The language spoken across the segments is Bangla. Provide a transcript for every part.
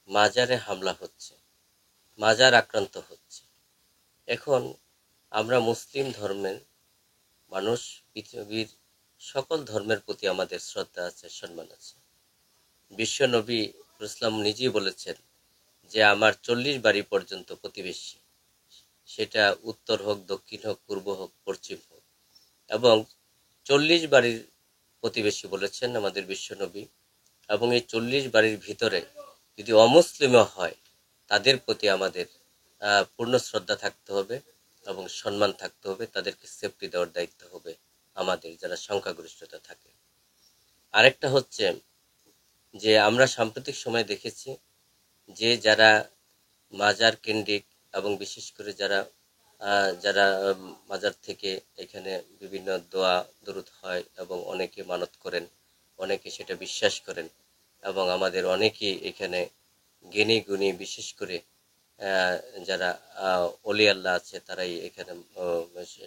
মাজারে হামলা হচ্ছে, মাজার আক্রান্ত হচ্ছে। এখন আমরা মুসলিম ধর্মের মানুষ, পৃথিবীর সকল ধর্মের প্রতি আমাদের শ্রদ্ধা আছে, সম্মান আছে। বিশ্ব নবী ইসলাম নিজেই বলেছেন যে আমার 40 বাড়ি পর্যন্ত প্রতিবেশী, সেটা উত্তর হোক, দক্ষিণ হোক, পূর্ব হোক, পশ্চিম হোক, এবং 40 বাড়ির প্রতিবেশী বলেছেন আমাদের বিশ্বনবী। এবং এই 40 বাড়ির ভিতরে যদি অমুসলিমও হয়, তাদের প্রতি আমাদের পূর্ণ শ্রদ্ধা থাকতে হবে এবং সম্মান থাকতে হবে, তাদেরকে সেফটি দেওয়ার দায়িত্ব হবে আমাদের, যারা সংখ্যাগরিষ্ঠতা থাকে। আরেকটা হচ্ছে যে আমরা সাম্প্রতিক সময়ে দেখেছি যে যারা মাজার কেন্দ্রিক এবং বিশেষ করে যারা যারা মাজার থেকে এখানে বিভিন্ন দোয়া দরুদ হয় এবং অনেকে মানত করেন, অনেকে সেটা বিশ্বাস করেন, এবং আমাদের অনেকেই এখানে জ্ঞানী গুণী বিশেষ করে যারা অলি আল্লাহ আছে তারাই এখানে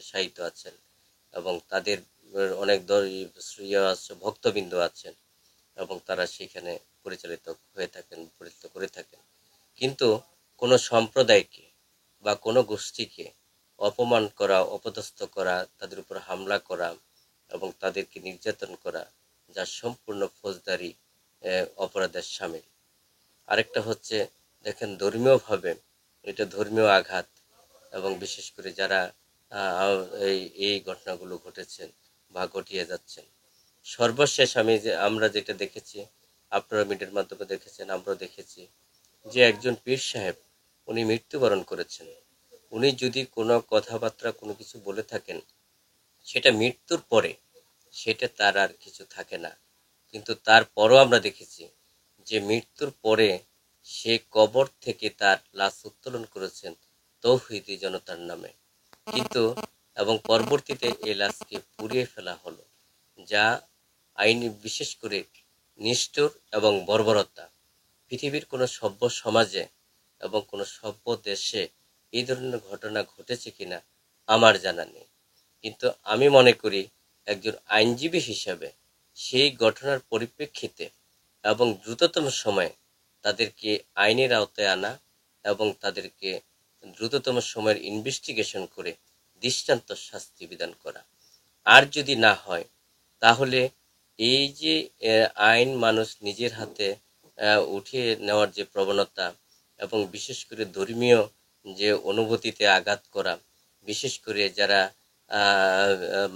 শায়িত আছেন, এবং তাদের অনেক ভক্তবৃন্দ আছেন এবং তারা সেখানে পরিচালিত হয়ে থাকেন, পরিচালিত করে থাকেন। কিন্তু কোনো সম্প্রদায়কে বা কোনো গোষ্ঠীকে অপমান করা, অপদস্থ করা, তাদের উপর হামলা করা এবং তাদেরকে নির্যাতন করা, যা সম্পূর্ণ ফৌজদারি অপরাধের শামিল। আরেকটা হচ্ছে দেখেন ধর্মীয়ভাবে এটা ধর্মীয় আঘাত, এবং বিশেষ করে যারা এই ঘটনাগুলো ঘটেছেন বা ঘটিয়ে যাচ্ছেন। সর্বশেষ আমরা যেটা দেখেছি, আপনারা মিডিয়ার মাধ্যমে দেখেছেন, আমরাও দেখেছি যে একজন পীর সাহেব উনি মৃত্যুবরণ করেছেন। উনি যদি কোনো কথাবার্তা কোনো কিছু বলে থাকেন, সেটা মৃত্যুর পরে সেটা তার আর কিছু থাকে না। কিন্তু তারপরও আমরা দেখেছি যে মৃত্যুর পরে সে কবর থেকে তার লাশ উত্তোলন করেছেন তৌহিদি জনতার নামে। কিন্তু এবং পরবর্তীতে এই লাশকে পুড়িয়ে ফেলা হলো, যা আইনি বিশেষ করে নিষ্ঠুর এবং বর্বরতা। পৃথিবীর কোনো সভ্য সমাজে এবং কোনো সভ্য দেশে এই ধরনের ঘটনা ঘটেছে কিনা আমার জানা নেই। কিন্তু আমি মনে করি একজন আইনজীবী হিসাবে সেই ঘটনার পরিপ্রেক্ষিতে এবং দ্রুততম সময়ে তাদেরকে আইনের আওতায় আনা এবং তাদেরকে দ্রুততম সময়ের ইনভেস্টিগেশন করে দৃষ্টান্ত শাস্তি বিধান করা। আর যদি না হয় তাহলে এই যে আইন মানুষ নিজের হাতে উঠিয়ে নেওয়ার যে প্রবণতা, এবং বিশেষ করে ধর্মীয় যে অনুভূতিতে আঘাত করা, বিশেষ করে যারা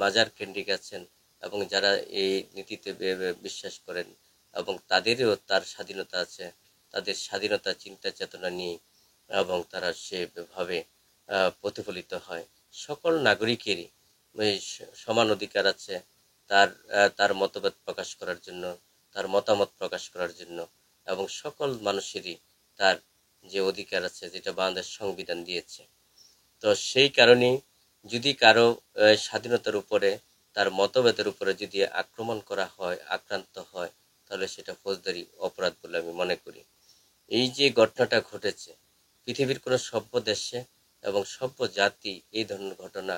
মাজার কেন্দ্রিক আছেন এবং যারা এই নীতিতে বিশ্বাস করেন এবং তাদেরও তার স্বাধীনতা আছে, তাদের স্বাধীনতা চিন্তা চেতনা নিয়ে এবং তারা সেভাবে প্রতিফলিত হয়। সকল নাগরিকেরই সমান অধিকার আছে তার মতভেদ প্রকাশ করার জন্য, তার মতামত প্রকাশ করার জন্য, এবং সকল মানুষেরই তার যে অধিকার আছে যেটা বাংলাদেশ সংবিধান দিয়েছে। তো সেই কারণেই যদি কারো স্বাধীনতার উপরে, তার মতভেদের উপরে যদি আক্রমণ করা হয়, আক্রান্ত হয়, তাহলে সেটা ফৌজদারি অপরাধ বলে আমি মনে করি। এই যে ঘটনাটা ঘটেছে, পৃথিবীর কোনো সভ্য দেশে এবং সভ্য জাতি এই ধরনের ঘটনা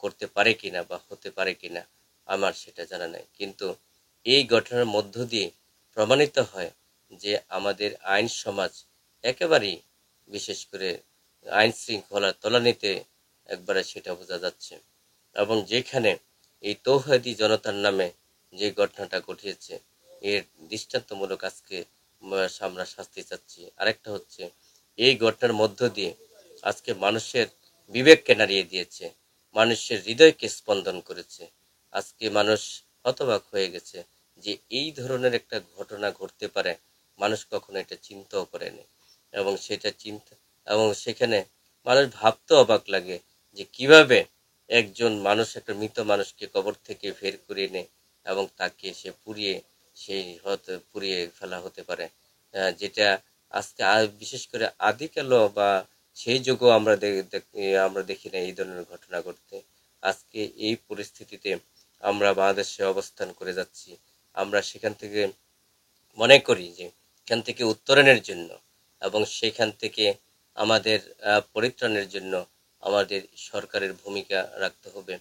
করতে পারে কিনা বা হতে পারে কিনা আমার সেটা জানা নাই। কিন্তু এই ঘটনার মধ্য দিয়ে প্রমাণিত হয় যে আমাদের আইন সমাজ একেবারেই, বিশেষ করে আইন শৃঙ্খলার তলানিতে একবারে সেটা বোঝা যাচ্ছে। এবং যেখানে এই তৌহিদি জনতার নামে যে ঘটনাটা ঘটিয়েছে, এর দৃষ্টান্তমূলক আজকে আমরা শাস্তি চাচ্ছি। আরেকটা হচ্ছে এই ঘটনার মধ্য দিয়ে আজকে মানুষের বিবেককে নাড়িয়ে দিয়েছে, মানুষের হৃদয়কে স্পন্দন করেছে। আজকে মানুষ হতবাক হয়ে গেছে যে এই ধরনের একটা ঘটনা ঘটতে পারে, মানুষ কখনো এটা চিন্তাও করেনি। এবং সেটা চিন্তা এবং সেখানে মানুষ ভাবতে অবাক লাগে যে কিভাবে একজন মানুষ একটা মৃত মানুষকে কবর থেকে বের করে এনে এবং তাকে সে পুড়িয়ে ফেলা হতে পারে, যেটা আজকে বিশেষ করে আদিকালও বা সেই যুগও আমরা দেখি না এই ধরনের ঘটনা ঘটতে। আজকে এই পরিস্থিতিতে আমরা বাংলাদেশে অবস্থান করে যাচ্ছি। আমরা সেখান থেকে মনে করি যে এখান থেকে উত্তরণের জন্য এবং সেখান থেকে আমাদের পরিত্রাণের জন্য আমাদের সরকারের ভূমিকা রাখতে হবে।